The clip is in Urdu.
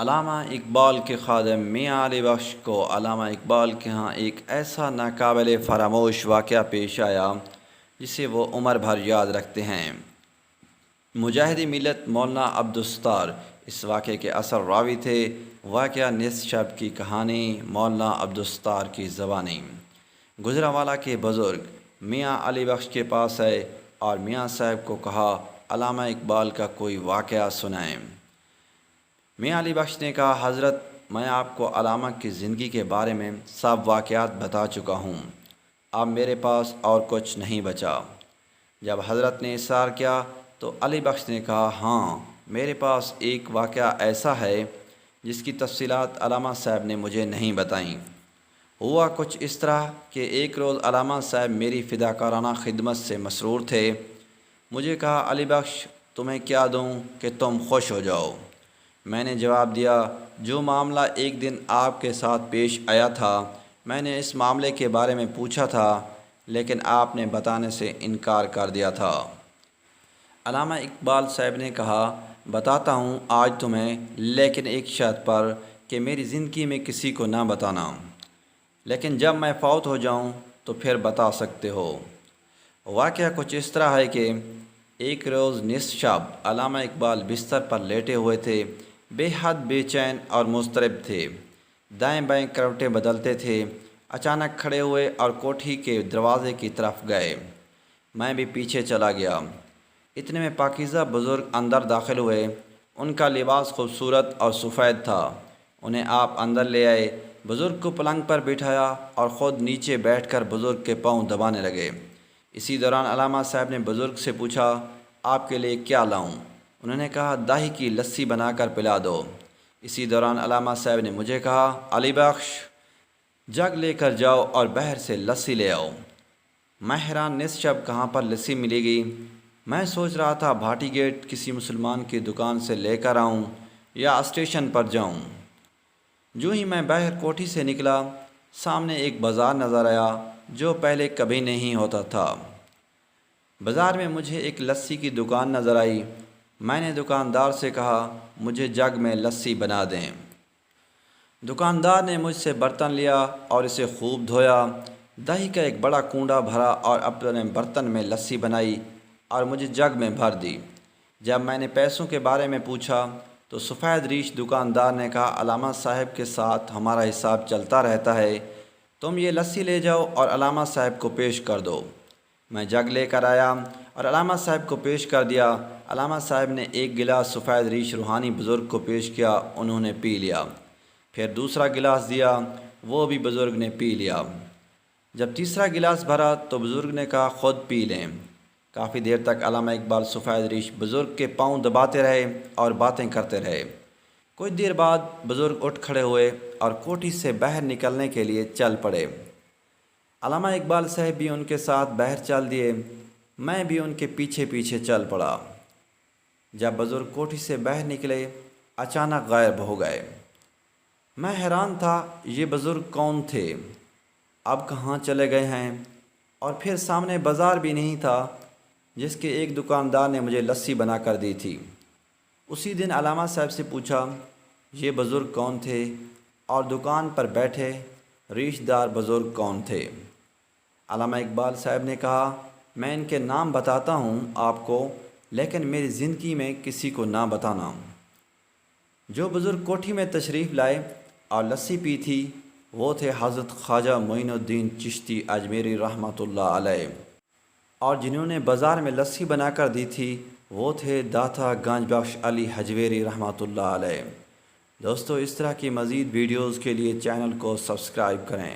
علامہ اقبال کے خادم میاں علی بخش کو علامہ اقبال کے ہاں ایک ایسا ناقابل فراموش واقعہ پیش آیا جسے وہ عمر بھر یاد رکھتے ہیں۔ مجاہد ملت مولانا عبدالستار اس واقعے کے اصل راوی تھے۔ واقعہ نصف شب کی کہانی مولانا عبدالستار کی زبانی۔ گجرانوالہ کے بزرگ میاں علی بخش کے پاس آئے اور میاں صاحب کو کہا علامہ اقبال کا کوئی واقعہ سنائیں۔ میاں علی بخش نے کہا حضرت میں آپ کو علامہ کی زندگی کے بارے میں سب واقعات بتا چکا ہوں، اب میرے پاس اور کچھ نہیں بچا۔ جب حضرت نے اصرار کیا تو علی بخش نے کہا ہاں میرے پاس ایک واقعہ ایسا ہے جس کی تفصیلات علامہ صاحب نے مجھے نہیں بتائیں۔ ہوا کچھ اس طرح کہ ایک روز علامہ صاحب میری فداکارانہ خدمت سے مسرور تھے۔ مجھے کہا علی بخش تمہیں کیا دوں کہ تم خوش ہو جاؤ؟ میں نے جواب دیا جو معاملہ ایک دن آپ کے ساتھ پیش آیا تھا، میں نے اس معاملے کے بارے میں پوچھا تھا لیکن آپ نے بتانے سے انکار کر دیا تھا۔ علامہ اقبال صاحب نے کہا بتاتا ہوں آج تمہیں، لیکن ایک شرط پر کہ میری زندگی میں کسی کو نہ بتانا، لیکن جب میں فوت ہو جاؤں تو پھر بتا سکتے ہو۔ واقعہ کچھ اس طرح ہے کہ ایک روز نصف شب علامہ اقبال بستر پر لیٹے ہوئے تھے، بے حد بے چین اور مضطرب تھے، دائیں بائیں کروٹیں بدلتے تھے۔ اچانک کھڑے ہوئے اور کوٹھی کے دروازے کی طرف گئے، میں بھی پیچھے چلا گیا۔ اتنے میں پاکیزہ بزرگ اندر داخل ہوئے، ان کا لباس خوبصورت اور سفید تھا۔ انہیں آپ اندر لے آئے، بزرگ کو پلنگ پر بٹھایا اور خود نیچے بیٹھ کر بزرگ کے پاؤں دبانے لگے۔ اسی دوران علامہ صاحب نے بزرگ سے پوچھا آپ کے لیے کیا لاؤں؟ انہوں نے کہا دہی کی لسی بنا کر پلا دو۔ اسی دوران علامہ صاحب نے مجھے کہا علی بخش جگ لے کر جاؤ اور بہر سے لسی لے آؤ۔ میں حیران نصف شب کہاں پر لسی ملے گی؟ میں سوچ رہا تھا بھاٹی گیٹ کسی مسلمان کی دکان سے لے کر آؤں یا اسٹیشن پر جاؤں۔ جو ہی میں باہر کوٹھی سے نکلا سامنے ایک بازار نظر آیا جو پہلے کبھی نہیں ہوتا تھا۔ بازار میں مجھے ایک لسی کی دکان نظر آئی۔ میں نے دکاندار سے کہا مجھے جگ میں لسی بنا دیں۔ دکاندار نے مجھ سے برتن لیا اور اسے خوب دھویا، دہی کا ایک بڑا کونڈا بھرا اور اپنے برتن میں لسی بنائی اور مجھے جگ میں بھر دی۔ جب میں نے پیسوں کے بارے میں پوچھا تو سفید ریش دکاندار نے کہا علامہ صاحب کے ساتھ ہمارا حساب چلتا رہتا ہے، تم یہ لسی لے جاؤ اور علامہ صاحب کو پیش کر دو۔ میں جگ لے کر آیا اور علامہ صاحب کو پیش کر دیا۔ علامہ صاحب نے ایک گلاس سفید ریش روحانی بزرگ کو پیش کیا، انہوں نے پی لیا۔ پھر دوسرا گلاس دیا، وہ بھی بزرگ نے پی لیا۔ جب تیسرا گلاس بھرا تو بزرگ نے کہا خود پی لیں۔ کافی دیر تک علامہ اقبال سفید ریش بزرگ کے پاؤں دباتے رہے اور باتیں کرتے رہے۔ کچھ دیر بعد بزرگ اٹھ کھڑے ہوئے اور کوٹھی سے باہر نکلنے کے لیے چل پڑے۔ علامہ اقبال صاحب بھی ان کے ساتھ باہر چل دیے، میں بھی ان کے پیچھے پیچھے چل پڑا۔ جب بزرگ کوٹھی سے باہر نکلے اچانک غائب ہو گئے۔ میں حیران تھا یہ بزرگ کون تھے، اب کہاں چلے گئے ہیں؟ اور پھر سامنے بازار بھی نہیں تھا جس کے ایک دکاندار نے مجھے لسی بنا کر دی تھی۔ اسی دن علامہ صاحب سے پوچھا یہ بزرگ کون تھے اور دکان پر بیٹھے ریش دار بزرگ کون تھے؟ علامہ اقبال صاحب نے کہا میں ان کے نام بتاتا ہوں آپ کو، لیکن میری زندگی میں کسی کو نہ بتانا۔ جو بزرگ کوٹھی میں تشریف لائے اور لسی پی تھی وہ تھے حضرت خواجہ معین الدین چشتی اجمیری رحمۃ اللہ علیہ، اور جنہوں نے بازار میں لسی بنا کر دی تھی وہ تھے داتا گنج بخش علی حجویری رحمۃ اللہ علیہ۔ دوستو اس طرح کی مزید ویڈیوز کے لیے چینل کو سبسکرائب کریں۔